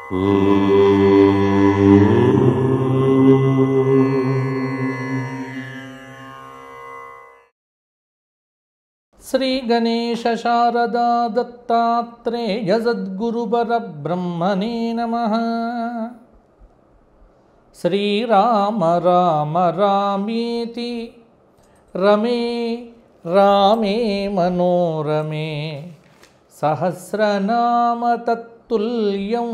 శ్రీ గణేశ శారదా దత్తాత్రేయ సద్గురువర బ్రహ్మణే నమః. శ్రీరామ రామ రామేతి రమే రామే మనోరమే సహస్రనామ తత్తుల్యం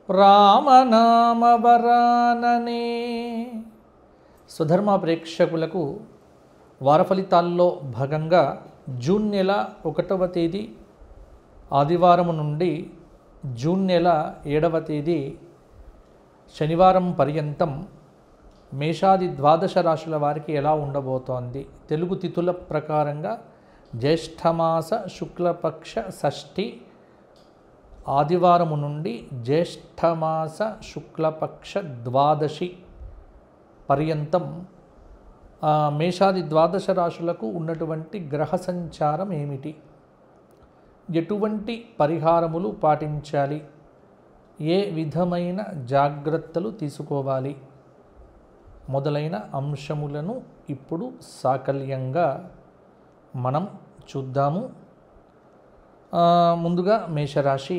రామనామ వరాననే. స్వధర్మ ప్రేక్షకులకు వార ఫలితాల్లో భాగంగా జూన్ నెల 1వ తేదీ ఆదివారం నుండి జూన్ నెల 7వ తేదీ శనివారం పర్యంతం మేషాది ద్వాదశ రాశుల వారికి ఎలా ఉండబోతోంది. తెలుగు తిథుల ప్రకారంగా జ్యేష్ఠమాస శుక్లపక్ష షష్ఠి ఆదివారము నుండి జ్యేష్ఠమాస శుక్లపక్ష ద్వాదశి పర్యంతం మేషాది ద్వాదశ రాశులకు ఉన్నటువంటి గ్రహ సంచారం ఏమిటి, ఎటువంటి పరిహారములు పాటించాలి, ఏ విధమైన జాగ్రత్తలు తీసుకోవాలి మొదలైన అంశములను ఇప్పుడు సాకల్యంగా మనం చూద్దాము. ముందుగా మేషరాశి.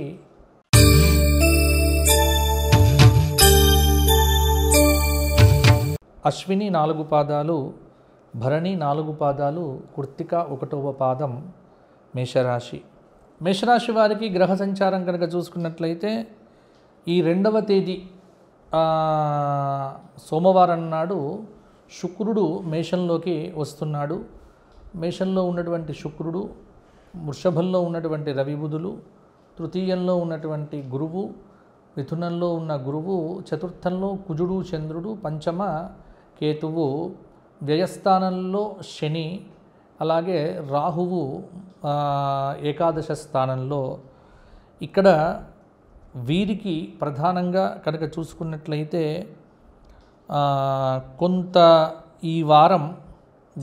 అశ్విని 4 పాదాలు, భరణి 4 పాదాలు, కృత్తిక 1వ పాదం మేషరాశి. మేషరాశి వారికి గ్రహ సంచారం కనుక చూసుకున్నట్లయితే ఈ 2వ తేదీ సోమవారం నాడు శుక్రుడు మేషంలోకి వస్తున్నాడు. మేషంలో ఉన్నటువంటి శుక్రుడు, వృషభంలో ఉన్నటువంటి రవి బుధులు, తృతీయంలో ఉన్నటువంటి గురువు, మిథునంలో ఉన్న గురువు, చతుర్థంలో కుజుడు చంద్రుడు, పంచమ కేతువు, వ్యయస్థానంలో శని, అలాగే రాహువు ఏకాదశ స్థానంలో. ఇక్కడ వీరికి ప్రధానంగా కనుక చూసుకున్నట్లయితే కొంత ఈ వారం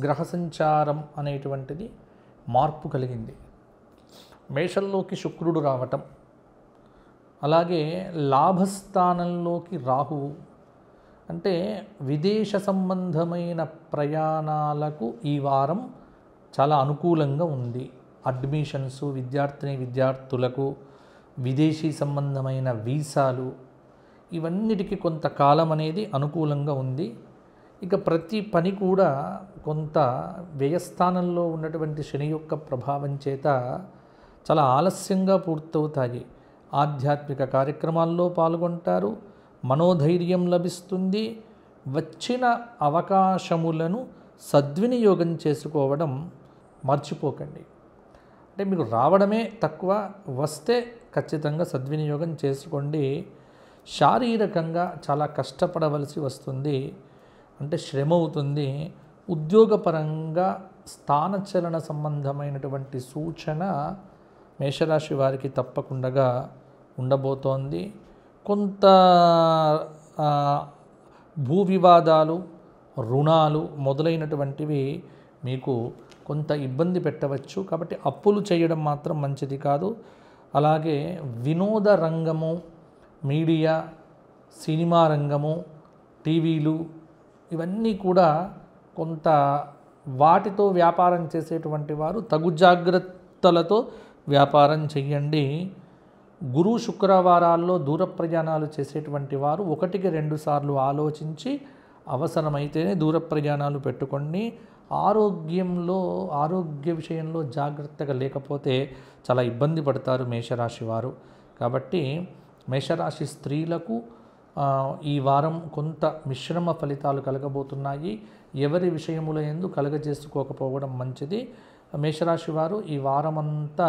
గ్రహ సంచారం అనేటువంటిది మార్పు కలిగింది. మేషంలోకి శుక్రుడు రావటం, అలాగే లాభస్థానంలోకి రాహువు, అంటే విదేశ సంబంధమైన ప్రయాణాలకు ఈ వారం చాలా అనుకూలంగా ఉంది. అడ్మిషన్స్, విద్యార్థులకు విదేశీ సంబంధమైన వీసాలు, ఇవన్నిటికీ కొంతకాలం అనేది అనుకూలంగా ఉంది. ఇక ప్రతి పని కూడా కొంత వ్యయస్థానంలో ఉన్నటువంటి శని యొక్క ప్రభావం చేత చాలా ఆలస్యంగా పూర్తవుతాయి. ఆధ్యాత్మిక కార్యక్రమాల్లో పాల్గొంటారు, మనోధైర్యం లభిస్తుంది. వచ్చిన అవకాశములను సద్వినియోగం చేసుకోవడం మర్చిపోకండి. అంటే మీకు రావడమే తక్కువ, వస్తే ఖచ్చితంగా సద్వినియోగం చేసుకోండి. శారీరకంగా చాలా కష్టపడవలసి వస్తుంది, అంటే శ్రమ అవుతుంది. ఉద్యోగపరంగా స్థానచలన సంబంధమైనటువంటి సూచన మేషరాశి వారికి తప్పకుండా ఉండబోతోంది. కొంత భూ వివాదాలు, రుణాలు మొదలైనటువంటివి మీకు కొంత ఇబ్బంది పెట్టవచ్చు, కాబట్టి అప్పులు చేయడం మాత్రం మంచిది కాదు. అలాగే వినోద రంగము, మీడియా, సినిమా రంగము, టీవీలు, ఇవన్నీ కూడా కొంత వాటితో వ్యాపారం చేసేటువంటి వారు తగు జాగ్రత్తలతో వ్యాపారం చెయ్యండి. గురు శుక్రవారాల్లో దూర ప్రయాణాలు చేసేటువంటి వారు 1-2 సార్లు ఆలోచించి అవసరమైతేనే దూర ప్రయాణాలు పెట్టుకోండి. ఆరోగ్య విషయంలో జాగ్రత్తగా లేకపోతే చాలా ఇబ్బంది పడతారు మేషరాశి వారు. కాబట్టి మేషరాశి స్త్రీలకు ఈ వారం కొంత మిశ్రమ ఫలితాలు కలగబోతున్నాయి. ఎవరి విషయముల యందు కలగజేసుకోకపోవడం మంచిది. మేషరాశి వారు ఈ వారమంతా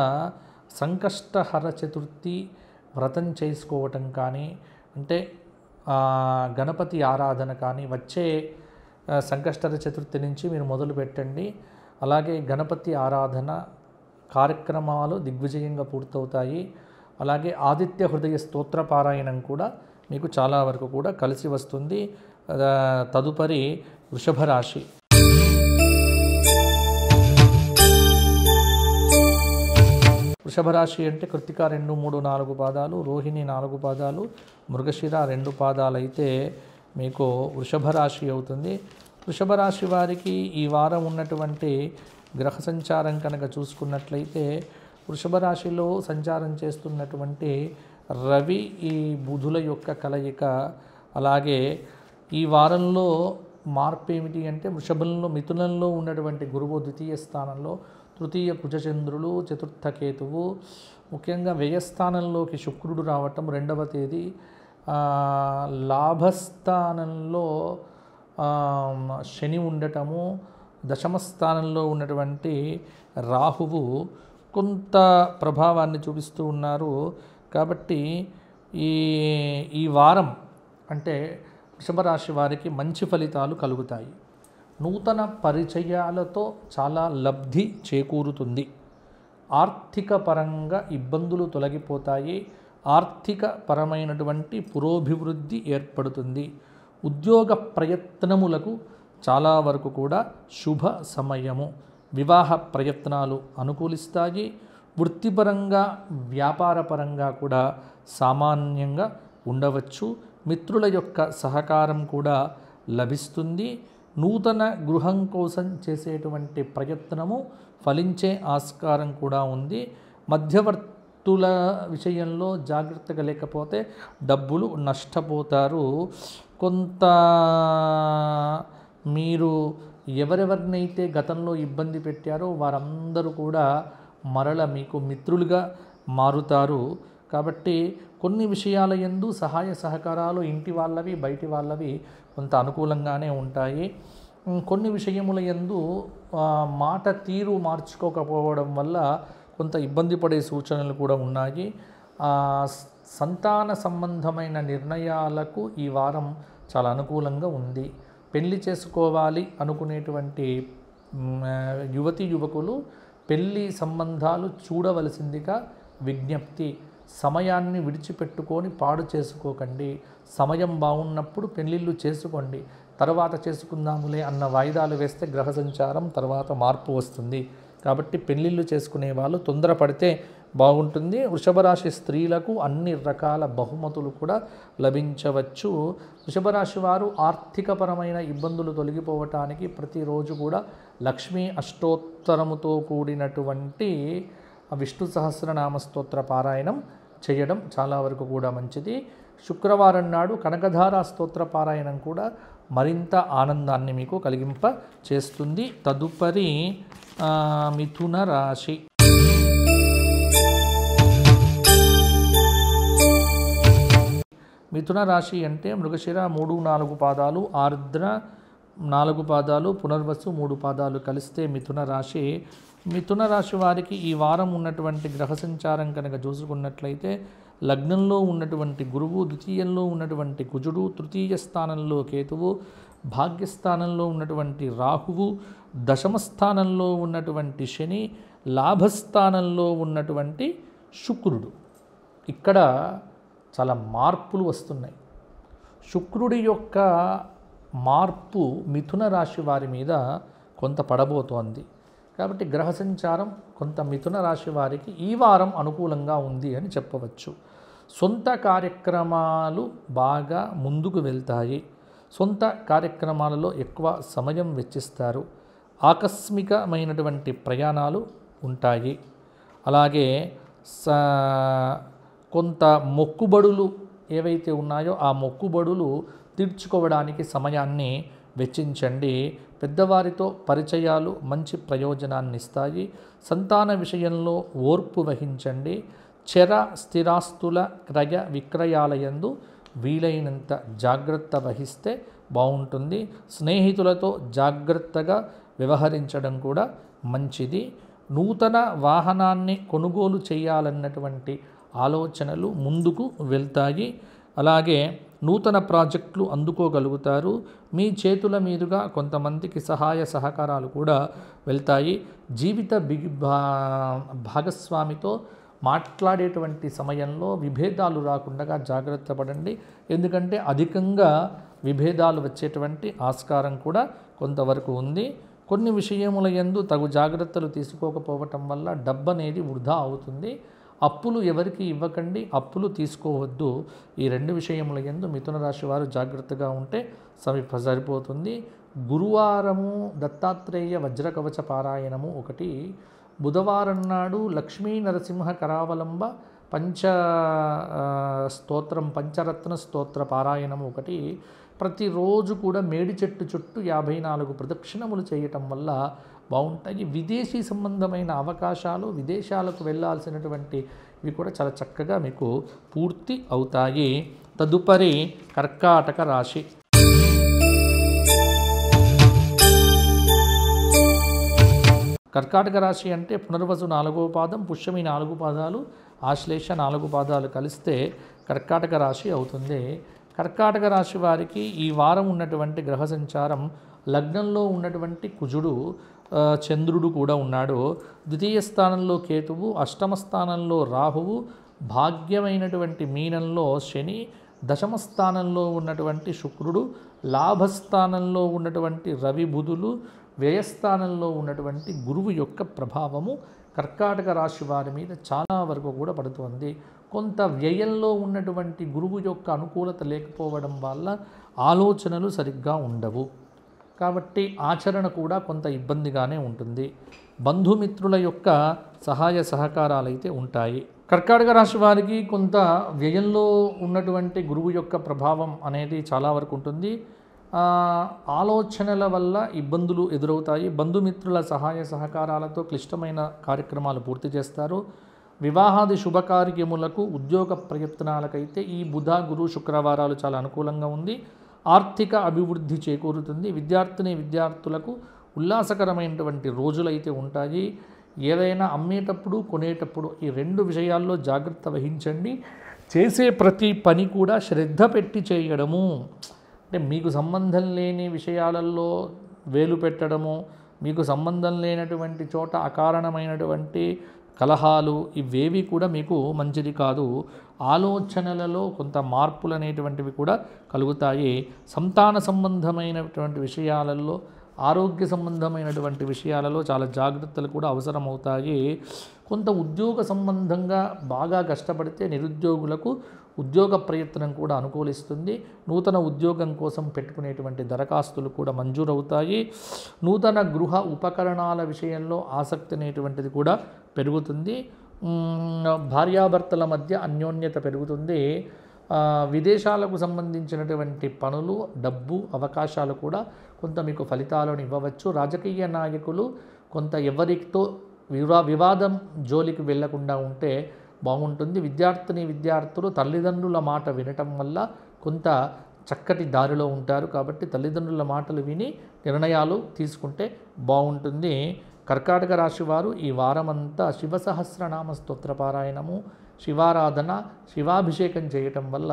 సంకష్టహర చతుర్థి వ్రతం చేసుకోవటం కానీ, అంటే గణపతి ఆరాధన కానీ వచ్చే సంకష్టహర చతుర్థి నుంచి మీరు మొదలు పెట్టండి. అలాగే గణపతి ఆరాధన కార్యక్రమాలు దిగ్విజయంగా పూర్తవుతాయి. అలాగే ఆదిత్య హృదయ స్తోత్ర పారాయణం కూడా మీకు చాలా వరకు కూడా కలిసి వస్తుంది. తదుపరి వృషభ రాశి. వృషభ రాశి అంటే కృత్తిక 2, 3, 4 పాదాలు, రోహిణి 4 పాదాలు, మృగశిర 2 పాదాలు అయితే మీకు వృషభ రాశి అవుతుంది. వృషభ రాశి వారికి ఈ వారం ఉన్నటువంటి గ్రహ సంచారం కనుక చూసుకున్నట్లయితే వృషభ రాశిలో సంచారం చేస్తున్నటువంటి రవి ఈ బుధుల యొక్క కలయిక, అలాగే ఈ వారంలో మార్పు ఏమిటి అంటే వృషభంలో మిథునంలో ఉన్నటువంటి గురువు ద్వితీయ స్థానంలో, తృతీయ కుజచంద్రులు, చతుర్థ కేతువు, ముఖ్యంగా వ్యయస్థానంలోకి శుక్రుడు రావటం 2వ తేదీ, లాభస్థానంలో శని ఉండటము, దశమ స్థానంలో ఉన్నటువంటి రాహువు కొంత ప్రభావాన్ని చూపిస్తూ ఉన్నారు. కాబట్టి ఈ వారం అంటే వృషభ రాశి వారికి మంచి ఫలితాలు కలుగుతాయి. నూతన పరిచయాలతో చాలా లబ్ధి చేకూరుతుంది. ఆర్థిక పరంగా ఇబ్బందులు తొలగిపోతాయి. ఆర్థిక పరమైనటువంటి పురోభివృద్ధి ఏర్పడుతుంది. ఉద్యోగ ప్రయత్నములకు చాలా వరకు కూడా శుభ సమయము. వివాహ ప్రయత్నాలు అనుకూలిస్తాయి. వృత్తిపరంగా వ్యాపారపరంగా కూడా సామాన్యంగా ఉండవచ్చు. మిత్రుల యొక్క సహకారం కూడా లభిస్తుంది. నూతన గృహం కోసం చేసేటువంటి ప్రయత్నము ఫలించే ఆస్కారం కూడా ఉంది. మధ్యవర్తుల విషయంలో జాగ్రత్తగా లేకపోతే డబ్బులు నష్టపోతారు. కొంత మీరు ఎవరెవరినైతే గతంలో ఇబ్బంది పెట్టారో వారందరూ కూడా మరల మీకు మిత్రులుగా మారుతారు. కాబట్టి కొన్ని విషయాల యందు సహాయ సహకారాలు ఇంటి వాళ్ళవి బయటి వాళ్ళవి కొంత అనుకూలంగానే ఉంటాయి. కొన్ని విషయముల యందు మాట తీరు మార్చుకోకపోవడం వల్ల కొంత ఇబ్బంది పడే సూచనలు కూడా ఉన్నాయి. సంతాన సంబంధమైన నిర్ణయాలకు ఈ వారం చాలా అనుకూలంగా ఉంది. పెళ్లి చేసుకోవాలి అనుకునేటువంటి యువతి యువకులు పెళ్లి సంబంధాలు చూడవలసిందిగా విజ్ఞప్తి. సమయాన్ని విడిచిపెట్టుకొని పాడు చేసుకోకండి. సమయం బాగున్నప్పుడు పెళ్ళిళ్ళు చేసుకోండి. తర్వాత చేసుకుందాములే అన్న వాయిదాలు వేస్తే గ్రహ సంచారం తర్వాత మార్పు వస్తుంది. కాబట్టి పెళ్ళిళ్ళు చేసుకునే వాళ్ళు తొందరపడితే బాగుంటుంది. వృషభ రాశి స్త్రీలకు అన్ని రకాల బహుమతులు కూడా లభించవచ్చు. వృషభ రాశి వారు ఆర్థికపరమైన ఇబ్బందులు తొలగిపోవటానికి ప్రతిరోజు కూడా లక్ష్మీ అష్టోత్తరముతో కూడినటువంటి విష్ణు సహస్రనామ స్తోత్ర పారాయణం చేయడం చాలా వరకు కూడా మంచిది. శుక్రవారం నాడు కనకధార స్తోత్ర పారాయణం కూడా మరింత ఆనందాన్ని మీకు కలిగింప చేస్తుంది. తదుపరి మిథున రాశి. మిథున రాశి అంటే మృగశిర 3, 4 పాదాలు, ఆర్ద్ర 4 పాదాలు, పునర్వసు 3 పాదాలు కలిస్తే మిథున రాశి. మిథున రాశి వారికి ఈ వారం ఉన్నటువంటి గ్రహ సంచారం కనుక చూసుకున్నట్లయితే లగ్నంలో ఉన్నటువంటి గురువు, ద్వితీయంలో ఉన్నటువంటి కుజుడు, తృతీయ స్థానంలో కేతువు, భాగ్యస్థానంలో ఉన్నటువంటి రాహువు, దశమ స్థానంలో ఉన్నటువంటి శని, లాభస్థానంలో ఉన్నటువంటి శుక్రుడు. ఇక్కడ చాలా మార్పులు వస్తున్నాయి. శుక్రుడి యొక్క మార్పు మిథున రాశి వారి మీద కొంత పడబోతోంది. కాబట్టి గ్రహ సంచారం కొంత మిథున రాశి వారికి ఈ వారం అనుకూలంగా ఉంది అని చెప్పవచ్చు. సొంత కార్యక్రమాలు బాగా ముందుకు వెళ్తాయి. సొంత కార్యక్రమాలలో ఎక్కువ సమయం వెచ్చిస్తారు. ఆకస్మికమైనటువంటి ప్రయాణాలు ఉంటాయి. అలాగే కొంత మొక్కుబడులు ఏవైతే ఉన్నాయో ఆ మొక్కుబడులు తీర్చుకోవడానికి సమయాన్ని వెచ్చించండి. పెద్దవారితో పరిచయాలు మంచి ప్రయోజనాన్ని ఇస్తాయి. సంతాన విషయంలో ఓర్పు వహించండి. చర స్థిరాస్తుల క్రయ విక్రయాలయందు వీలైనంత జాగ్రత్త వహిస్తే బాగుంటుంది. స్నేహితులతో జాగ్రత్తగా వ్యవహరించడం కూడా మంచిది. నూతన వాహనాన్ని కొనుగోలు చేయాలన్నటువంటి ఆలోచనలు ముందుకు వెళ్తాయి. అలాగే నూతన ప్రాజెక్టులు అందుకోగలుగుతారు. మీ చేతుల మీదుగా కొంతమందికి సహాయ సహకారాలు కూడా వెళ్తాయి. జీవిత భాగస్వామితో మాట్లాడేటువంటి సమయంలో విభేదాలు రాకుండా జాగ్రత్త పడండి. ఎందుకంటే అధికంగా విభేదాలు వచ్చేటువంటి ఆస్కారం కూడా కొంతవరకు ఉంది. కొన్ని విషయముల యందు తగు జాగ్రత్తలు తీసుకోకపోవటం వల్ల డబ్బు అనేది వృధా అవుతుంది. అప్పులు ఎవరికి ఇవ్వకండి, అప్పులు తీసుకోవద్దు. ఈ 2 విషయముల యందు మిథున రాశి వారు జాగ్రత్తగా ఉంటే సరిపోతుంది. గురువారము దత్తాత్రేయ వజ్రకవచ పారాయణము ఒకటి, బుధవారం నాడు లక్ష్మీ నరసింహ కరావలంబ పంచరత్న స్తోత్ర పారాయణము ఒకటి, ప్రతిరోజు కూడా మేడి చెట్టు చుట్టూ 54 ప్రదక్షిణములు చేయటం వల్ల బాగుంటాయి. విదేశీ సంబంధమైన అవకాశాలు, విదేశాలకు వెళ్ళాల్సినటువంటి ఇవి కూడా చాలా చక్కగా మీకు పూర్తి అవుతాయి. తదుపరి కర్కాటక రాశి. కర్కాటక రాశి అంటే పునర్వసు 4వ పాదం, పుష్యమి 4 పాదాలు, ఆశ్లేష 4 పాదాలు కలిస్తే కర్కాటక రాశి అవుతుంది. కర్కాటక రాశి వారికి ఈ వారం ఉన్నటువంటి గ్రహ సంచారం, లగ్నంలో ఉన్నటువంటి కుజుడు, చంద్రుడు కూడా ఉన్నాడు. ద్వితీయ స్థానంలో కేతువు, అష్టమ స్థానంలో రాహువు, భాగ్యమైనటువంటి మీనంలో శని, దశమ స్థానంలో ఉన్నటువంటి శుక్రుడు, లాభస్థానంలో ఉన్నటువంటి రవి బుధులు, వ్యయస్థానంలో ఉన్నటువంటి గురువు యొక్క ప్రభావము కర్కాటక రాశి వారి మీద చాలా వరకు కూడా పడుతుంది. కొంత వ్యయంలో ఉన్నటువంటి గురువు యొక్క అనుకూలత లేకపోవడం వల్ల ఆలోచనలు సరిగ్గా ఉండవు, కాబట్టి ఆచరణ కూడా కొంత ఇబ్బందిగానే ఉంటుంది. బంధుమిత్రుల యొక్క సహాయ సహకారాలు అయితే ఉంటాయి. కర్కాటక రాశి వారికి కొంత వ్యయంలో ఉన్నటువంటి గురువు యొక్క ప్రభావం అనేది చాలా వరకు ఉంటుంది. ఆలోచనల వల్ల ఇబ్బందులు ఎదురవుతాయి. బంధుమిత్రుల సహాయ సహకారాలతో క్లిష్టమైన కార్యక్రమాలు పూర్తి చేస్తారు. వివాహాది శుభకార్యములకు, ఉద్యోగ ప్రయత్నాలకైతే ఈ బుధ, గురు, శుక్రవారాలు చాలా అనుకూలంగా ఉంది. ఆర్థిక అభివృద్ధి చేకూరుతుంది. విద్యార్థులకు ఉల్లాసకరమైనటువంటి రోజులైతే ఉంటాయి. ఏదైనా అమ్మేటప్పుడు, కొనేటప్పుడు ఈ 2 విషయాల్లో జాగ్రత్త వహించండి. చేసే ప్రతి పని కూడా శ్రద్ధ పెట్టి చేయడము, అంటే మీకు సంబంధం లేని విషయాలలో వేలు పెట్టడము, మీకు సంబంధం లేనటువంటి చోట అకారణమైనటువంటి కలహాలు, ఇవేవి కూడా మీకు మంచిది కాదు. ఆలోచనలలో కొంత మార్పులు అనేటువంటివి కూడా కలుగుతాయి. సంతాన సంబంధమైనటువంటి విషయాలలో, ఆరోగ్య సంబంధమైనటువంటి విషయాలలో చాలా జాగ్రత్తలు కూడా అవసరమవుతాయి. కొంత ఉద్యోగ సంబంధంగా బాగా కష్టపడితే నిరుద్యోగులకు ఉద్యోగ ప్రయత్నం కూడా అనుకూలిస్తుంది. నూతన ఉద్యోగం కోసం పెట్టుకునేటువంటి దరఖాస్తులు కూడా మంజూరవుతాయి. నూతన గృహ ఉపకరణాల విషయంలో ఆసక్తి అనేటువంటిది కూడా పెరుగుతుంది. భార్యాభర్తల మధ్య అన్యోన్యత పెరుగుతుంది. విదేశాలకు సంబంధించినటువంటి పనులు, డబ్బు, అవకాశాలు కూడా కొంత మీకు ఫలితాలను ఇవ్వవచ్చు. రాజకీయ నాయకులు కొంత ఎవరితో వివాదం జోలికి వెళ్లకుండా ఉంటే బాగుంటుంది. విద్యార్థులు తల్లిదండ్రుల మాట వినటం వల్ల కొంత చక్కటి దారిలో ఉంటారు, కాబట్టి తల్లిదండ్రుల మాటలు విని నిర్ణయాలు తీసుకుంటే బాగుంటుంది. కర్కాటక రాశి వారు ఈ వారమంతా శివ సహస్రనామ స్తోత్ర పారాయణము, శివారాధన, శివాభిషేకం చేయటం వల్ల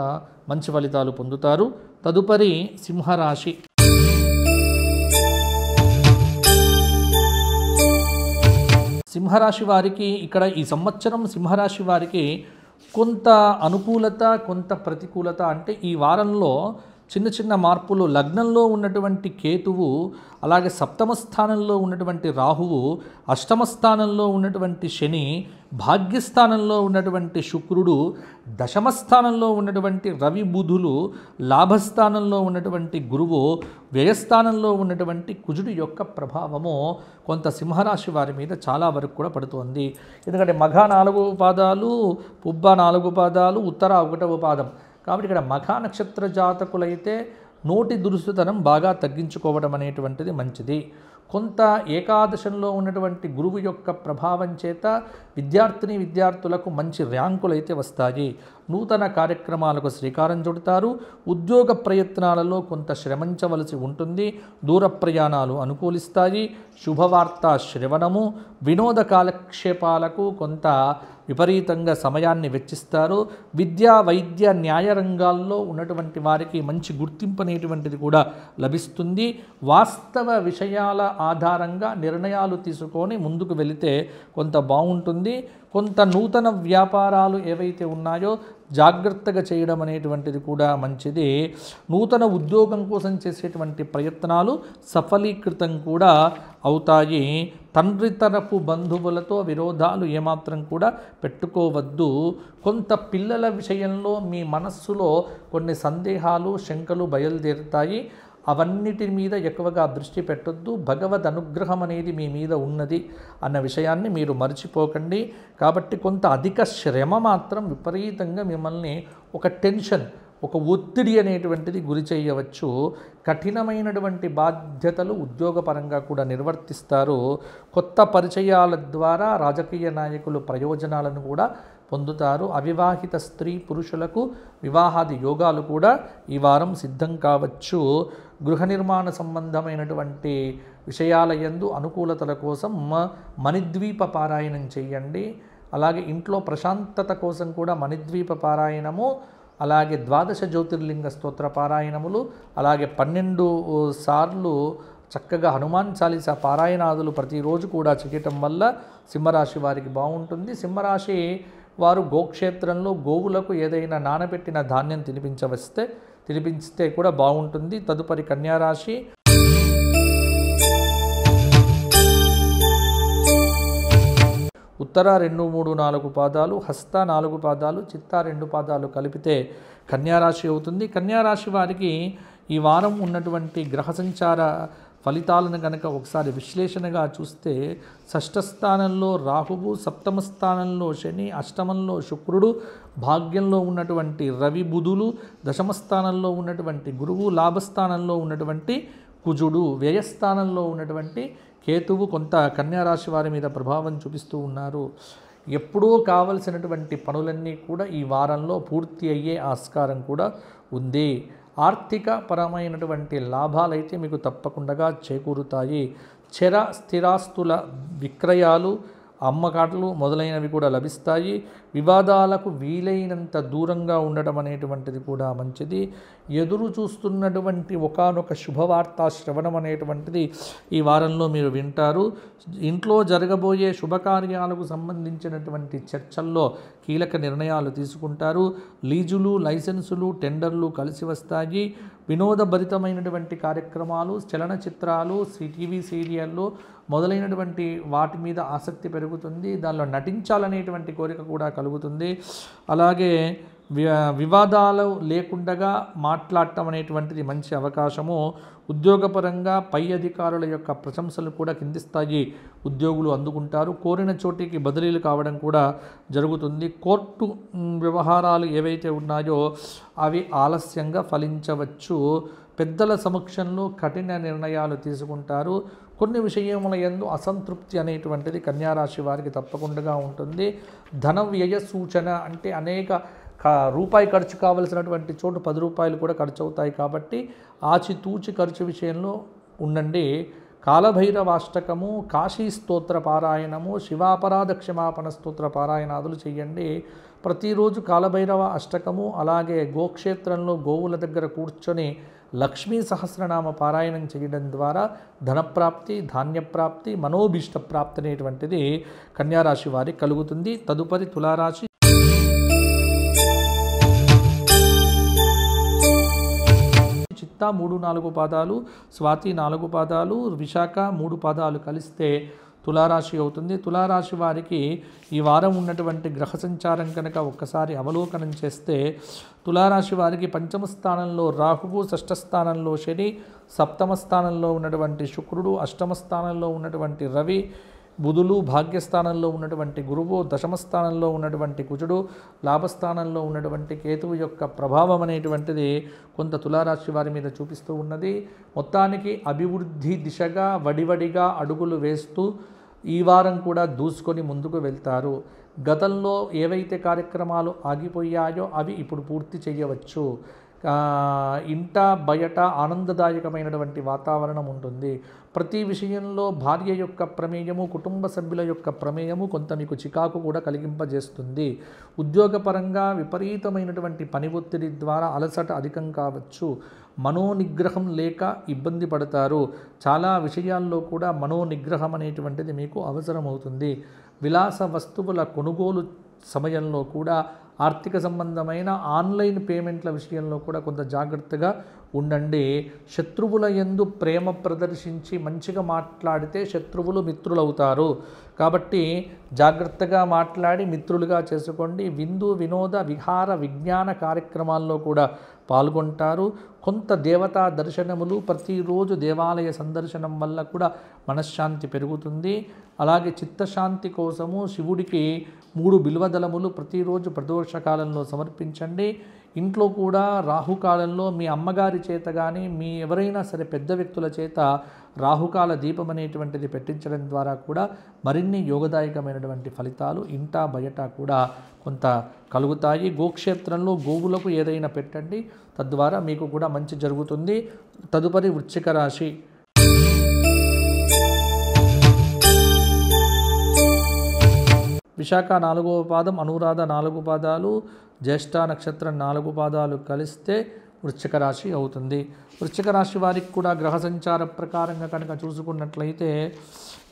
మంచి ఫలితాలు పొందుతారు. తదుపరి సింహరాశి. సింహరాశి వారికి ఇక్కడ ఈ సంవత్సరం సింహరాశి వారికి కొంత అనుకూలత, కొంత ప్రతికూలత. అంటే ఈ వారంలో చిన్న చిన్న మార్పులు. లగ్నంలో ఉన్నటువంటి కేతువు, అలాగే సప్తమ స్థానంలో ఉన్నటువంటి రాహువు, అష్టమ స్థానంలో ఉన్నటువంటి శని, భాగ్యస్థానంలో ఉన్నటువంటి శుక్రుడు, దశమ స్థానంలో ఉన్నటువంటి రవి బుధులు, లాభస్థానంలో ఉన్నటువంటి గురువు, వ్యయస్థానంలో ఉన్నటువంటి కుజుడు యొక్క ప్రభావము కొంత సింహరాశి వారి మీద చాలా వరకు కూడా పడుతోంది. ఎందుకంటే మఘ 4 పాదాలు, పుబ్బ 4 పాదాలు, ఉత్తర 1వ పాదం. కాబట్టి ఇక్కడ మఖ నక్షత్ర జాతకులైతే నోటి దురుసుతనం బాగా తగ్గించుకోవడం అనేటువంటిది మంచిది. కొంత ఏకాదశంలో ఉన్నటువంటి గురువు యొక్క ప్రభావం చేత విద్యార్థులకు మంచి ర్యాంకులు అయితే వస్తాయి. నూతన కార్యక్రమాలకు శ్రీకారం చుడతారు. ఉద్యోగ ప్రయత్నాలలో కొంత శ్రమించవలసి ఉంటుంది. దూర ప్రయాణాలు అనుకూలిస్తాయి. శుభవార్త శ్రవణము, వినోద కాలక్షేపాలకు కొంత విపరీతంగా సమయాన్ని వెచ్చిస్తారు. విద్యా, వైద్య, న్యాయ రంగాల్లో ఉన్నటువంటి వారికి మంచి గుర్తింపు అనేటువంటిది కూడా లభిస్తుంది. వాస్తవ విషయాల ఆధారంగా నిర్ణయాలు తీసుకొని ముందుకు వెళితే కొంత బాగుంటుంది. ఉంటుంది. కొంత నూతన వ్యాపారాలు ఏవైతే ఉన్నాయో జాగ్రత్తగా చేయడం అనేటువంటిది కూడా మంచిది. నూతన ఉద్యోగం కోసం చేసేటువంటి ప్రయత్నాలు సఫలీకృతం కూడా అవుతాయి. తండ్రి తరపు బంధువులతో విరోధాలు ఏమాత్రం కూడా పెట్టుకోవద్దు. కొంత పిల్లల విషయంలో మీ మనస్సులో కొన్ని సందేహాలు శంకలు బయలుదేరుతాయి. అవన్నిటి మీద ఎక్కువగా దృష్టి పెట్టొద్దు. భగవద్ అనుగ్రహం అనేది మీ మీద ఉన్నది అన్న విషయాన్ని మీరు మర్చిపోకండి. కాబట్టి కొంత అధిక శ్రమ మాత్రం విపరీతంగా మిమ్మల్ని ఒక టెన్షన్, ఒక ఒత్తిడి అనేటువంటిది గురి చేయవచ్చు. కఠినమైనటువంటి బాధ్యతలు ఉద్యోగపరంగా కూడా నిర్వర్తిస్తారు. కొత్త పరిచయాల ద్వారా రాజకీయ నాయకులు ప్రయోజనాలను కూడా పొందుతారు. అవివాహిత స్త్రీ పురుషులకు వివాహాది యోగాలు కూడా ఈ వారం సిద్ధం కావచ్చు. గృహ నిర్మాణ సంబంధమైనటువంటి విషయాల యందు అనుకూలతల కోసం మణిద్వీప పారాయణం చేయండి. అలాగే ఇంట్లో ప్రశాంతత కోసం కూడా మణిద్వీప పారాయణము, అలాగే 12 జ్యోతిర్లింగ స్తోత్ర పారాయణములు, అలాగే 12 సార్లు చక్కగా హనుమాన్ చాలీసా పారాయణాదులు ప్రతిరోజు కూడా చేయటం వల్ల సింహరాశి వారికి బాగుంటుంది. సింహరాశి వారు గోక్షేత్రంలో గోవులకు ఏదైనా నానబెట్టిన ధాన్యం తినిపిస్తే కూడా బాగుంటుంది. తదుపరి కన్యారాశి. ఉత్తర 2, 3, 4 పాదాలు, హస్త 4 పాదాలు, చిత్త 2 పాదాలు కలిపితే కన్యారాశి అవుతుంది. కన్యారాశి వారికి ఈ వారం ఉన్నటువంటి గ్రహ సంచార ఫలితాలను కనుక ఒకసారి విశ్లేషణగా చూస్తే, షష్ఠ స్థానంలో రాహువు, సప్తమ స్థానంలో శని, అష్టమంలో శుక్రుడు, భాగ్యంలో ఉన్నటువంటి రవి బుధులు, దశమ స్థానంలో ఉన్నటువంటి గురువు, లాభస్థానంలో ఉన్నటువంటి కుజుడు, వ్యయస్థానంలో ఉన్నటువంటి కేతువు కొంత కన్యారాశి వారి మీద ప్రభావం చూపిస్తూ ఉన్నారు. ఎప్పుడూ కావలసినటువంటి పనులన్నీ కూడా ఈ వారంలో పూర్తి అయ్యే ఆస్కారం కూడా ఉంది. ఆర్థిక పరమైనటువంటి లాభాలైతే మీకు తప్పకుండా చేకూరుతాయి. స్థిరాస్తుల విక్రయాలు, అమ్మకాట్లు మొదలైనవి కూడా లభిస్తాయి. వివాదాలకు వీలైనంత దూరంగా ఉండడం అనేటువంటిది కూడా మంచిది. ఎదురు చూస్తున్నటువంటి ఒకానొక శుభవార్త శ్రవణం అనేటువంటిది ఈ వారంలో మీరు వింటారు. ఇంట్లో జరగబోయే శుభకార్యాలకు సంబంధించినటువంటి చర్చల్లో కీలక నిర్ణయాలు తీసుకుంటారు. లీజులు, లైసెన్సులు, టెండర్లు కలిసి వస్తాయి. వినోదభరితమైనటువంటి కార్యక్రమాలు, చలనచిత్రాలు, టీవీ సీరియళ్ళు మొదలైనటువంటి వాటి మీద ఆసక్తి పెరుగుతుంది. దానిలో నటించాలనేటువంటి కోరిక కూడా కలుగుతుంది. అలాగే వివాదాలు లేకుండా మాట్లాడటం అనేటువంటిది మంచి అవకాశము. ఉద్యోగపరంగా పై అధికారుల యొక్క ప్రశంసలు కూడా కింది స్థాయి ఉద్యోగులు అందుకుంటారు. కోరిన చోటికి బదిలీలు కావడం కూడా జరుగుతుంది. కోర్టు వ్యవహారాలు ఏవైతే ఉన్నాయో అవి ఆలస్యంగా ఫలించవచ్చు. పెద్దల సమక్షంలో కఠిన నిర్ణయాలు తీసుకుంటారు. కొన్ని విషయముల యందు అసంతృప్తి అనేటువంటిది కన్యారాశి వారికి తప్పకుండా ఉంటుంది. ధన వ్యయ సూచన అంటే అనేక రూపాయి ఖర్చు కావలసినటువంటి చోటు 10 రూపాయలు కూడా ఖర్చు అవుతాయి. కాబట్టి ఆచితూచి ఖర్చు విషయంలో ఉండండి. కాలభైరవాష్టకము, కాశీ స్తోత్ర పారాయణము, శివాపరాధ క్షమాపణ స్తోత్ర పారాయణాదులు చేయండి. ప్రతిరోజు కాలభైరవ అష్టకము, అలాగే గోక్షేత్రంలో గోవుల దగ్గర కూర్చొని లక్ష్మీ సహస్రనామ పారాయణం చేయడం ద్వారా ధనప్రాప్తి, ధాన్యప్రాప్తి, మనోభీష్ట ప్రాప్తి అనేటువంటిది కన్యారాశి వారికి కలుగుతుంది. తదుపరి తులారాశి. చిత్త 3, 4 పాదాలు, స్వాతి 4 పాదాలు, విశాఖ 3 పాదాలు కలిస్తే తులారాశి అవుతుంది. తులారాశి వారికి ఈ వారం ఉన్నటువంటి గ్రహ సంచారం కనుక ఒక్కసారి అవలోకనం చేస్తే, తులారాశి వారికి పంచమ స్థానంలో రాహువు, షష్ఠ స్థానంలో శని, సప్తమ స్థానంలో ఉన్నటువంటి శుక్రుడు, అష్టమ స్థానంలో ఉన్నటువంటి రవి, బుధులు, భాగ్యస్థానంలో ఉన్నటువంటి గురువు, దశమ స్థానంలో ఉన్నటువంటి కుజుడు, లాభస్థానంలో ఉన్నటువంటి కేతువు యొక్క ప్రభావం అనేటువంటిది కొంత తులారాశి వారి మీద చూపిస్తూ ఉన్నది. మొత్తానికి అభివృద్ధి దిశగా వడివడిగా అడుగులు వేస్తూ ఈ వారం కూడా దూసుకొని ముందుకు వెళ్తారు. గతంలో ఏవైతే కార్యక్రమాలు ఆగిపోయాయో అవి ఇప్పుడు పూర్తి చేయవచ్చు. ఇంట బయట ఆనందదాయకమైనటువంటి వాతావరణం ఉంటుంది. ప్రతి విషయంలో భార్య యొక్క ప్రమేయము, కుటుంబ సభ్యుల యొక్క ప్రమేయము కొంత మీకు చికాకు కూడా కలిగింపజేస్తుంది. ఉద్యోగపరంగా విపరీతమైనటువంటి పని ఒత్తిడి ద్వారా అలసట అధికం కావచ్చు. మనోనిగ్రహం లేక ఇబ్బంది పడతారు. చాలా విషయాల్లో కూడా మనోనిగ్రహం అనేటువంటిది మీకు అవసరమవుతుంది. విలాస వస్తువుల కొనుగోలు సమయంలో కూడా ఆర్థిక సంబంధమైన ఆన్లైన్ పేమెంట్ల విషయంలో కూడా కొంత జాగ్రత్తగా ఉండండి. శత్రువుల యందు ప్రేమ ప్రదర్శించి మంచిగా మాట్లాడితే శత్రువులు మిత్రులవుతారు. కాబట్టి జాగ్రత్తగా మాట్లాడి మిత్రులుగా చేసుకోండి. విందు వినోద విహార విజ్ఞాన కార్యక్రమాల్లో కూడా పాల్గొంటారు. కొంత దేవతా దర్శనములు, ప్రతిరోజు దేవాలయ సందర్శనం వల్ల కూడా మనశ్శాంతి పెరుగుతుంది. అలాగే చిత్తశాంతి కోసము శివుడికి 3 బిల్వదళములు ప్రతిరోజు ప్రదోషకాలంలో సమర్పించండి. ఇంట్లో కూడా రాహుకాలంలో మీ అమ్మగారి చేత కానీ మీ ఎవరైనా సరే పెద్ద వ్యక్తుల చేత రాహుకాల దీపం అనేటువంటిది పెట్టించడం ద్వారా కూడా మరిన్ని యోగదాయకమైనటువంటి ఫలితాలు ఇంటా బయట కూడా కొంత కలుగుతాయి. గోక్షేత్రంలో గోవులకు ఏదైనా పెట్టండి, తద్వారా మీకు కూడా మంచి జరుగుతుంది. తదుపరి వృశ్చిక రాశి. విశాఖ 4వ పాదం, అనురాధ 4 పాదాలు, జ్యేష్ఠ నక్షత్రం 4 పాదాలు కలిస్తే వృశ్చిక రాశి అవుతుంది. వృశ్చిక రాశి వారికి కూడా గ్రహ సంచార ప్రకారంగా కనుక చూసుకున్నట్లయితే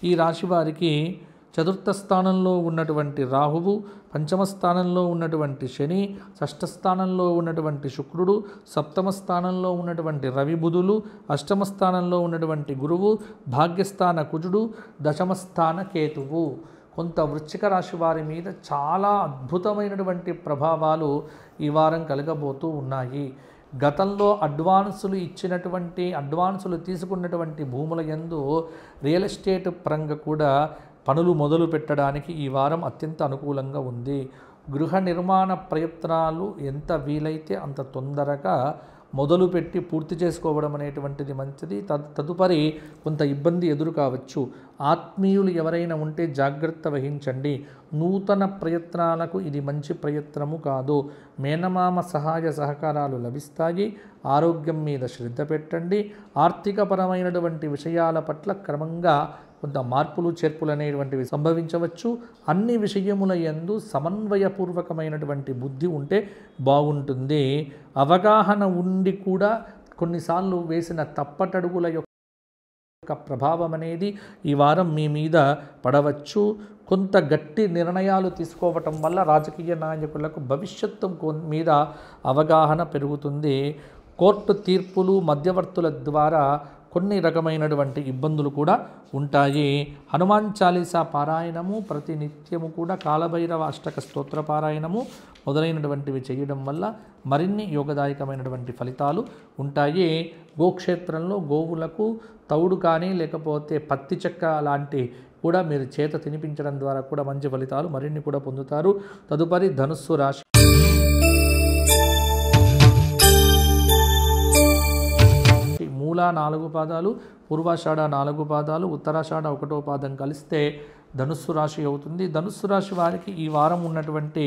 ఈ రాశి వారికి చతుర్థ స్థానంలో ఉన్నటువంటి రాహువు, పంచమ స్థానంలో ఉన్నటువంటి శని, షష్ఠ స్థానంలో ఉన్నటువంటి శుక్రుడు, సప్తమ స్థానంలో ఉన్నటువంటి రవి బుధులు, అష్టమ స్థానంలో ఉన్నటువంటి గురువు, భాగ్యస్థాన కుజుడు, దశమ స్థాన కేతువు. కొంత వృశ్చిక రాశి వారి మీద చాలా అద్భుతమైనటువంటి ప్రభావాలు ఈ వారం కలగబోతూ ఉన్నాయి. గతంలో అడ్వాన్సులు తీసుకున్నటువంటి భూముల యందు రియల్ ఎస్టేట్ పరంగా కూడా పనులు మొదలు పెట్టడానికి ఈ వారం అత్యంత అనుకూలంగా ఉంది. గృహ నిర్మాణ ప్రయత్నాలు ఎంత వీలైతే అంత తొందరగా మొదలుపెట్టి పూర్తి చేసుకోవడం అనేటువంటిది మంచిది. తదుపరి కొంత ఇబ్బంది ఎదురు కావచ్చు. ఆత్మీయులు ఎవరైనా ఉంటే జాగ్రత్త వహించండి. నూతన ప్రయత్నాలకు ఇది మంచి ప్రయత్నము కాదు. మేనమామ సహాయ సహకారాలు లభిస్తాయి. ఆరోగ్యం మీద శ్రద్ధ పెట్టండి. ఆర్థికపరమైనటువంటి విషయాల పట్ల క్రమంగా కొంత మార్పులు చేర్పులు అనేటువంటివి సంభవించవచ్చు. అన్ని విషయముల యందు సమన్వయపూర్వకమైనటువంటి బుద్ధి ఉంటే బాగుంటుంది. అవగాహన ఉండి కూడా కొన్నిసార్లు వేసిన తప్పటడుగుల యొక్క ప్రభావం అనేది ఈ వారం మీ మీద పడవచ్చు. కొంత గట్టి నిర్ణయాలు తీసుకోవటం వల్ల రాజకీయ నాయకులకు భవిష్యత్తు మీద అవగాహన పెరుగుతుంది. కోర్టు తీర్పులు, మధ్యవర్తుల ద్వారా కొన్ని రకమైనటువంటి ఇబ్బందులు కూడా ఉంటాయి. హనుమాన్ చాలీసా పారాయణము, ప్రతినిత్యము కూడా కాలభైరవ అష్టక స్తోత్ర పారాయణము మొదలైనటువంటివి చేయడం వల్ల మరిన్ని యోగదాయకమైనటువంటి ఫలితాలు ఉంటాయి. గోక్షేత్రంలో గోవులకు తౌడు కానీ లేకపోతే పత్తి చెక్క లాంటి కూడా మీరు చేత తినిపించడం ద్వారా కూడా మంచి ఫలితాలు మరిన్ని కూడా పొందుతారు. తదుపరి ధనుస్సు రాశి. మూల 4 పాదాలు, పూర్వాషాఢ 4 పాదాలు, ఉత్తరాషాఢ 1వ పాదం కలిస్తే ధనుస్సు రాశి అవుతుంది. ధనుస్సు రాశి వారికి ఈ వారం ఉన్నటువంటి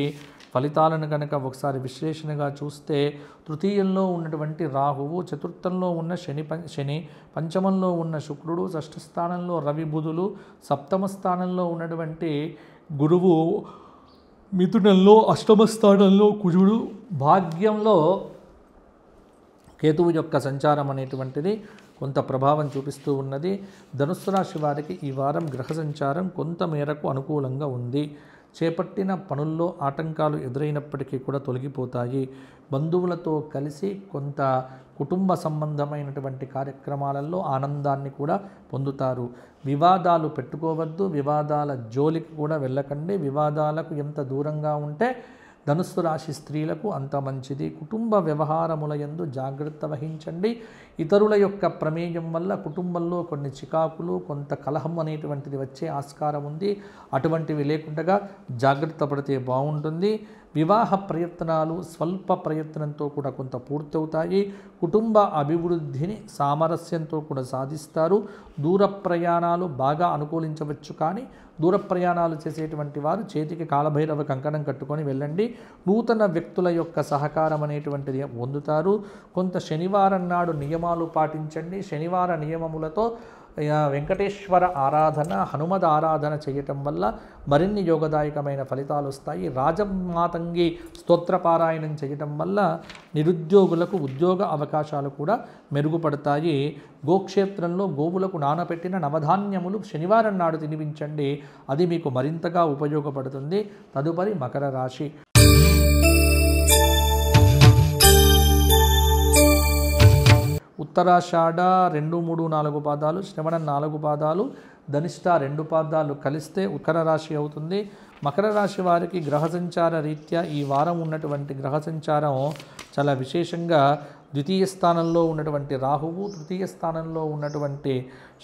ఫలితాలను కనుక ఒకసారి విశ్లేషణగా చూస్తే తృతీయంలో ఉన్నటువంటి రాహువు, చతుర్థంలో ఉన్న శని, పంచమంలో ఉన్న శుక్రుడు, షష్ఠ స్థానంలో రవి బుధులు, సప్తమ స్థానంలో ఉన్నటువంటి గురువు, మిథునంలో అష్టమ స్థానంలో కుజుడు, భాగ్యంలో కేతువు యొక్క సంచారం అనేటువంటిది కొంత ప్రభావం చూపిస్తూ ఉన్నది. ధనుస్సు రాశి వారికి ఈ వారం గ్రహ సంచారం కొంత మేరకు అనుకూలంగా ఉంది. చేపట్టిన పనుల్లో ఆటంకాలు ఎదురైనప్పటికీ కూడా తొలగిపోతాయి. బంధువులతో కలిసి కొంత కుటుంబ సంబంధమైనటువంటి కార్యక్రమాలలో ఆనందాన్ని కూడా పొందుతారు. వివాదాలు పెట్టుకోవద్దు, వివాదాల జోలికి కూడా వెళ్ళకండి. వివాదాలకు ఎంత దూరంగా ఉంటే ధనుస్సు రాశి స్త్రీలకు అంత మంచిది. కుటుంబ వ్యవహారముల యందు జాగ్రత్త వహించండి. ఇతరుల యొక్క ప్రమేయం వల్ల కుటుంబంలో కొన్ని చికాకులు, కొంత కలహం అనేటువంటిది వచ్చే ఆస్కారం ఉంది. అటువంటివి లేకుండా జాగ్రత్త పడితే బాగుంటుంది. వివాహ ప్రయత్నాలు స్వల్ప ప్రయత్నంతో కూడా కొంత పూర్తవుతాయి. కుటుంబ అభివృద్ధిని సామరస్యంతో కూడా సాధిస్తారు. దూర ప్రయాణాలు బాగా అనుకూలించవచ్చు, కానీ దూర ప్రయాణాలు చేసేటువంటి వారు చేతికి కాలభైరవ కంకణం కట్టుకొని వెళ్ళండి. నూతన వ్యక్తుల యొక్క సహకారం అనేటువంటిది పొందుతారు. కొంత శనివారం నాడు నియమాలు పాటించండి. శనివార నియమములతో వెంకటేశ్వర ఆరాధన, హనుమద్ ఆరాధన చేయటం వల్ల మరిన్ని యోగదాయకమైన ఫలితాలు వస్తాయి. రాజమాతంగి స్తోత్ర పారాయణం చేయటం వల్ల నిరుద్యోగులకు ఉద్యోగ అవకాశాలు కూడా మెరుగుపడతాయి. గోక్షేత్రంలో గోవులకు నానబెట్టిన నవధాన్యములు శనివారం నాడు తినిపించండి, అది మీకు మరింతగా ఉపయోగపడుతుంది. తదుపరి మకర రాశి. ఉత్తరాషాఢ 2, 3, 4 పాదాలు, శ్రవణ 4 పాదాలు, ధనిష్ట 2 పాదాలు కలిస్తే మకర రాశి అవుతుంది. మకర రాశి వారికి గ్రహ సంచార రీత్యా ఈ వారం ఉన్నటువంటి గ్రహ సంచారం చాలా విశేషంగా ద్వితీయ స్థానంలో ఉన్నటువంటి రాహువు, తృతీయ స్థానంలో ఉన్నటువంటి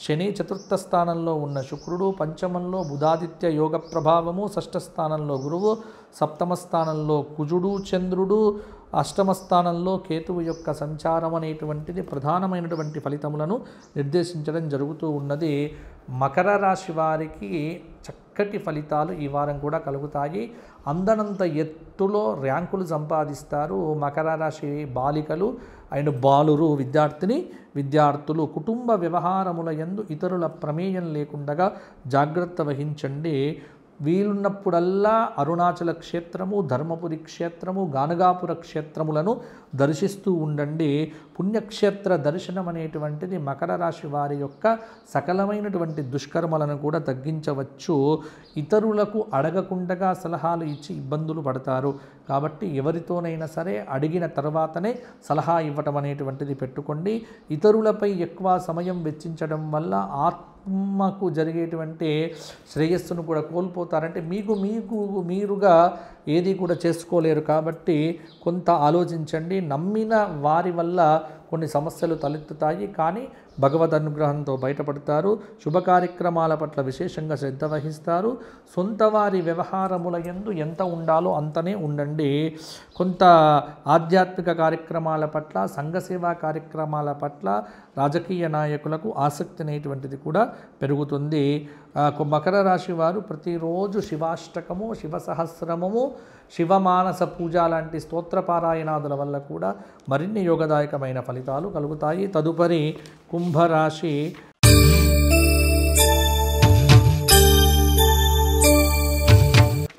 శని, చతుర్థ స్థానంలో ఉన్న శుక్రుడు, పంచమంలో బుధాదిత్య యోగ ప్రభావము, షష్ఠ స్థానంలో గురువు, సప్తమ స్థానంలో కుజుడు, చంద్రుడు, అష్టమ స్థానంలో కేతువు యొక్క సంచారం అనేటువంటిది ప్రధానమైనటువంటి ఫలితములను నిర్దేశించడం జరుగుతూ ఉన్నది. మకర రాశి వారికి చక్కటి ఫలితాలు ఈ వారం కూడా కలుగుతాయి. అందనంత ఎత్తులో ర్యాంకులు సంపాదిస్తారు. మకర రాశి బాలికలు అండ్ బాలురు, విద్యార్థులు కుటుంబ వ్యవహారముల యందు ఇతరుల ప్రమేయం లేకుండా జాగ్రత్త వహించండి. వీలున్నప్పుడల్లా అరుణాచల క్షేత్రము, ధర్మపురి క్షేత్రము, గానగాపుర క్షేత్రములను దర్శిస్తూ ఉండండి. పుణ్యక్షేత్ర దర్శనం అనేటువంటిది మకర రాశి వారి యొక్క సకలమైనటువంటి దుష్కర్మలను కూడా తగ్గించవచ్చు. ఇతరులకు అడగకుండా సలహాలు ఇచ్చి ఇబ్బందులు పడతారు. కాబట్టి ఎవరితోనైనా సరే అడిగిన తర్వాతనే సలహా ఇవ్వటం అనేటువంటిది పెట్టుకోండి. ఇతరులపై ఎక్కువ సమయం వెచ్చించడం వల్ల ఆత్మకు జరిగేటువంటి శ్రేయస్సును కూడా కోల్పోతారంటే మీరుగా ఏది కూడా చేసుకోలేరు. కాబట్టి కొంత ఆలోచించండి. నమ్మిన వారి వల్ల కొన్ని సమస్యలు తలెత్తుతాయి, కానీ భగవద్ అనుగ్రహంతో బయటపడతారు. శుభ కార్యక్రమాల పట్ల విశేషంగా శ్రద్ధ వహిస్తారు. సొంత వారి వ్యవహారముల యందు ఎంత ఉండాలో అంతనే ఉండండి. కొంత ఆధ్యాత్మిక కార్యక్రమాల పట్ల, సంఘసేవా కార్యక్రమాల పట్ల రాజకీయ నాయకులకు ఆసక్తి అనేటువంటిది కూడా పెరుగుతుంది. మకర రాశి వారు ప్రతిరోజు శివాష్టకము, శివ సహస్రమము, శివమానస పూజ లాంటి స్తోత్రపారాయణాదుల వల్ల కూడా మరిన్ని యోగదాయకమైన ఫలితాలు కలుగుతాయి. తదుపరి కుంభరాశి.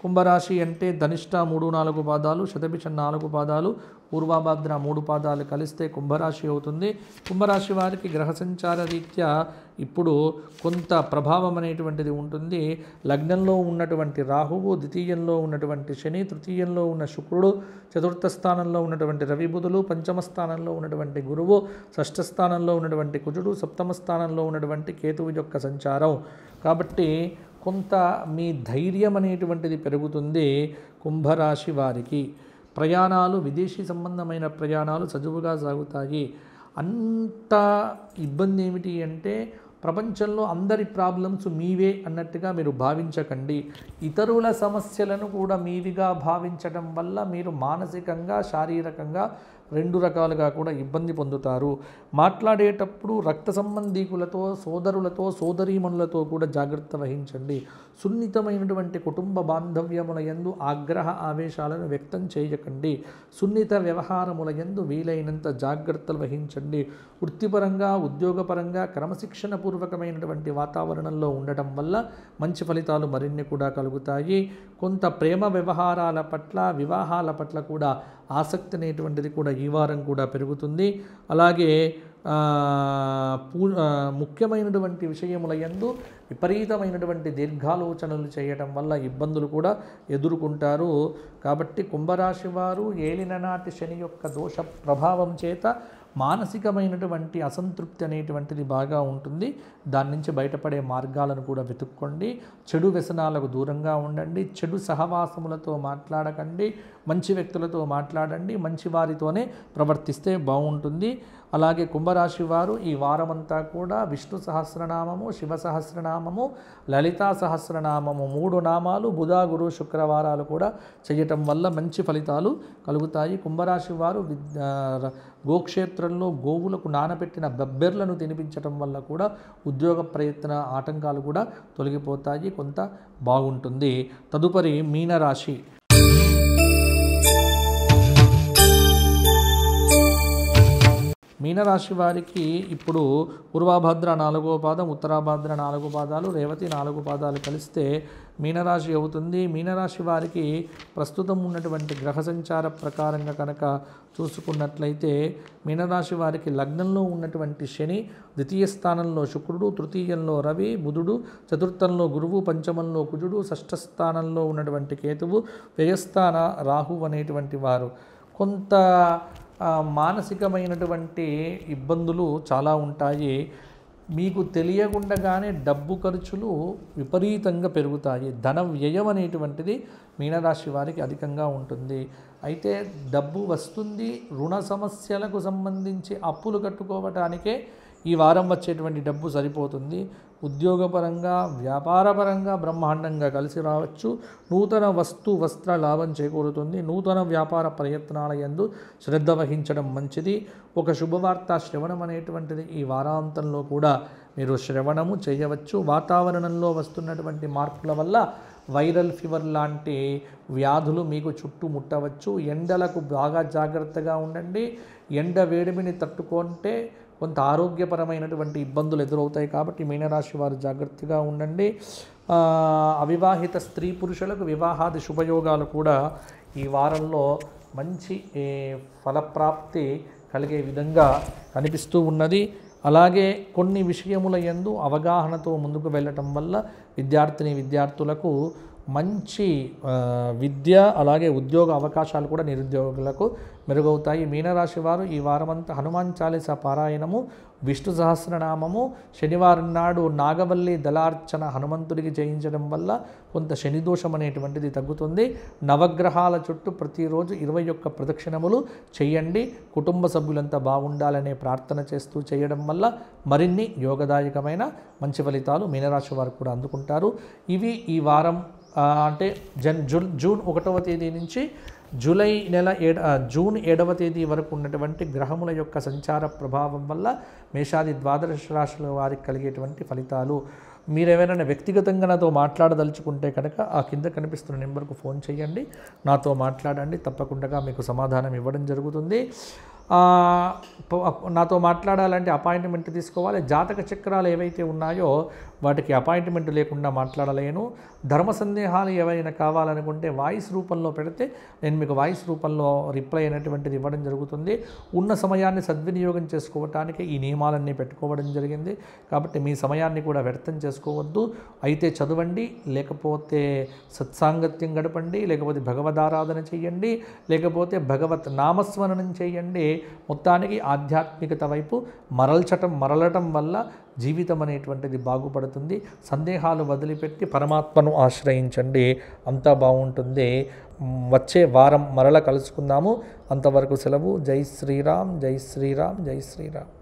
కుంభరాశి అంటే ధనిష్ట 3, 4 పాదాలు, శతభిషం 4 పాదాలు, పూర్వభాద్ర 3 పాదాలు కలిస్తే కుంభరాశి అవుతుంది. కుంభరాశి వారికి గ్రహ సంచార రీత్యా ఇప్పుడు కొంత ప్రభావం అనేటువంటిది ఉంటుంది. లగ్నంలో ఉన్నటువంటి రాహువు, ద్వితీయంలో ఉన్నటువంటి శని, తృతీయంలో ఉన్న శుక్రుడు, చతుర్థ స్థానంలో ఉన్నటువంటి రవి బుధులు, పంచమ స్థానంలో ఉన్నటువంటి గురువు, షష్ఠ స్థానంలో ఉన్నటువంటి కుజుడు, సప్తమ స్థానంలో ఉన్నటువంటి కేతువు యొక్క సంచారం. కాబట్టి కొంత మీ ధైర్యం అనేటువంటిది పెరుగుతుంది. కుంభరాశి వారికి ప్రయాణాలు, విదేశీ సంబంధమైన ప్రయాణాలు సజావుగా సాగుతాయి. అంత ఇబ్బంది ఏమిటి అంటే ప్రపంచంలో అందరి ప్రాబ్లమ్స్ మీవే అన్నట్టుగా మీరు భావించకండి. ఇతరుల సమస్యలను కూడా మీవిగా భావించడం వల్ల మీరు మానసికంగా, శారీరకంగా 2 రకాలుగా కూడా ఇబ్బంది పొందుతారు. మాట్లాడేటప్పుడు రక్త సంబంధీకులతో, సోదరులతో, సోదరీమణులతో కూడా జాగ్రత్త వహించండి. సున్నితమైనటువంటి కుటుంబ బాంధవ్యముల యందు ఆగ్రహ ఆవేశాలను వ్యక్తం చేయకండి. సున్నిత వ్యవహారముల యందు వీలైనంత జాగ్రత్తలు వహించండి. వృత్తిపరంగా, ఉద్యోగపరంగా క్రమశిక్షణ పూర్వకమైనటువంటి వాతావరణంలో ఉండటం వల్ల మంచి ఫలితాలు మరిన్ని కూడా కలుగుతాయి. కొంత ప్రేమ వ్యవహారాల పట్ల, వివాహాల పట్ల కూడా ఆసక్తి అనేటువంటిది కూడా ఈ వారం కూడా పెరుగుతుంది. అలాగే ముఖ్యమైనటువంటి విషయముల యందు విపరీతమైనటువంటి దీర్ఘాలోచనలు చేయటం వల్ల ఇబ్బందులు కూడా ఎదుర్కొంటారు. కాబట్టి కుంభరాశి వారు ఏలిననాటి శని యొక్క దోష ప్రభావం చేత మానసికమైనటువంటి అసంతృప్తి అనేటువంటిది బాగా ఉంటుంది. దాని నుంచి బయటపడే మార్గాలను కూడా వెతుక్కోండి. చెడు వ్యసనాలకు దూరంగా ఉండండి. చెడు సహవాసములతో మాట్లాడకండి. మంచి వ్యక్తులతో మాట్లాడండి. మంచి వారితోనే ప్రవర్తిస్తే బాగుంటుంది. అలాగే కుంభరాశి వారు ఈ వారమంతా కూడా విష్ణు సహస్రనామము, శివ సహస్రనామము, లలితా సహస్రనామము 3 నామాలు బుధ, గురు, శుక్రవారాలు కూడా చేయటం వల్ల మంచి ఫలితాలు కలుగుతాయి. కుంభరాశి వారు గోక్షేత్రంలో గోవులకు నానబెట్టిన బెబ్బెర్లను తినిపించటం వల్ల కూడా ఉద్యోగ ప్రయత్న ఆటంకాలు కూడా తొలగిపోతాయి. కొంత బాగుంటుంది. తదుపరి మీనరాశి. మీనరాశి వారికి ఇప్పుడు పూర్వభద్ర 4వ పాదం, ఉత్తరాభద్ర 4 పాదాలు, రేవతి 4 పాదాలు కలిస్తే మీనరాశి అవుతుంది. మీనరాశి వారికి ప్రస్తుతం ఉన్నటువంటి గ్రహ సంచార ప్రకారంగా కనుక చూసుకున్నట్లయితే మీనరాశి వారికి లగ్నంలో ఉన్నటువంటి శని, ద్వితీయ స్థానంలో శుక్రుడు, తృతీయంలో రవి, బుధుడు, చతుర్థంలో గురువు, పంచమంలో కుజుడు, షష్ఠ స్థానంలో ఉన్నటువంటి కేతువు, వ్యయస్థాన రాహు అనేటువంటి వారు కొంత మానసికమైనటువంటి ఇబ్బందులు చాలా ఉంటాయి. మీకు తెలియకుండానే డబ్బు ఖర్చులు విపరీతంగా పెరుగుతాయి. ధన వ్యయం అనేటువంటిది మీనరాశి వారికి అధికంగా ఉంటుంది. అయితే డబ్బు వస్తుంది. రుణ సమస్యలకు సంబంధించి అప్పులు కట్టుకోవటానికే ఈ వారం వచ్చేటువంటి డబ్బు సరిపోతుంది. ఉద్యోగపరంగా, వ్యాపారపరంగా బ్రహ్మాండంగా కలిసి రావచ్చు. నూతన వస్త్ర లాభం చేకూరుతుంది. నూతన వ్యాపార ప్రయత్నాల యందు శ్రద్ధ వహించడం మంచిది. ఒక శుభవార్త శ్రవణం అనేటువంటిది ఈ వారాంతంలో కూడా మీరు శ్రవణము చేయవచ్చు. వాతావరణంలో వస్తున్నటువంటి మార్పుల వల్ల వైరల్ ఫీవర్ లాంటి వ్యాధులు మీకు చుట్టుముట్టవచ్చు. ఎండలకు బాగా జాగ్రత్తగా ఉండండి. ఎండ వేడిమిని తట్టుకుంటే కొంత ఆరోగ్యపరమైనటువంటి ఇబ్బందులు ఎదురవుతాయి. కాబట్టి మీనరాశి వారు జాగ్రత్తగా ఉండండి. అవివాహిత స్త్రీ పురుషులకు వివాహాది శుభయోగాలు కూడా ఈ వారంలో మంచి ఫలప్రాప్తి కలిగే విధంగా కనిపిస్తూ ఉన్నది. అలాగే కొన్ని విషయముల యందు అవగాహనతో ముందుకు వెళ్ళటం వల్ల విద్యార్థులకు మంచి విద్య, అలాగే ఉద్యోగ అవకాశాలు కూడా నిరుద్యోగులకు మెరుగవుతాయి. మీనరాశి వారు ఈ వారమంతా హనుమాన్ చాలీసా పారాయణము, విష్ణు సహస్రనామము, శనివారం నాడు నాగవల్లి దళార్చన హనుమంతుడికి చేయించడం వల్ల కొంత శనిదోషం అనేటువంటిది తగ్గుతుంది. నవగ్రహాల చుట్టూ ప్రతిరోజు 21 ప్రదక్షిణములు చేయండి. కుటుంబ సభ్యులంతా బాగుండాలనే ప్రార్థన చేస్తూ చేయడం వల్ల మరిన్ని యోగదాయకమైన మంచి ఫలితాలు మీనరాశి వారు కూడా అందుకుంటారు. ఇవి ఈ వారం అంటే జూన్ 1వ తేదీ నుంచి జూన్ 7వ తేదీ వరకు ఉన్నటువంటి గ్రహముల యొక్క సంచార ప్రభావం వల్ల మేషాది ద్వాదశ రాశుల వారికి కలిగేటువంటి ఫలితాలు. మీరు ఎవరైనా వ్యక్తిగతంగా నాతో మాట్లాడదలుచుకుంటే కనుక ఆ కింద కనిపిస్తున్న నెంబర్కు ఫోన్ చేయండి, నాతో మాట్లాడండి. తప్పకుండా మీకు సమాధానం ఇవ్వడం జరుగుతుంది. నాతో మాట్లాడాలంటే అపాయింట్మెంట్ తీసుకోవాలి. జాతక చక్రాలు ఏవైతే ఉన్నాయో వాటికి అపాయింట్మెంట్ లేకుండా మాట్లాడలేను. ధర్మ సందేహాలు ఏవైనా కావాలనుకుంటే వాయిస్ రూపంలో పెడితే నేను మీకు వాయిస్ రూపంలో రిప్లై అయినటువంటిది ఇవ్వడం జరుగుతుంది. ఉన్న సమయాన్ని సద్వినియోగం చేసుకోవటానికి ఈ నియమాలన్నీ పెట్టుకోవడం జరిగింది. కాబట్టి మీ సమయాన్ని కూడా వ్యర్థం చేసుకోవద్దు. అయితే చదవండి, లేకపోతే సత్సాంగత్యం గడపండి, లేకపోతే భగవదారాధన చేయండి, లేకపోతే భగవత్ నామస్మరణం చేయండి. మొత్తానికి ఆధ్యాత్మికత వైపు మరలటం వల్ల జీవితం అనేటువంటిది బాగుపడుతుంది. సందేహాలు వదిలిపెట్టి పరమాత్మను ఆశ్రయించండి, అంతా బాగుంటుంది. వచ్చే వారం మరల కలుసుకుందాము. అంతవరకు సెలవు. జై శ్రీరామ్, జై శ్రీరామ్, జై శ్రీరామ్.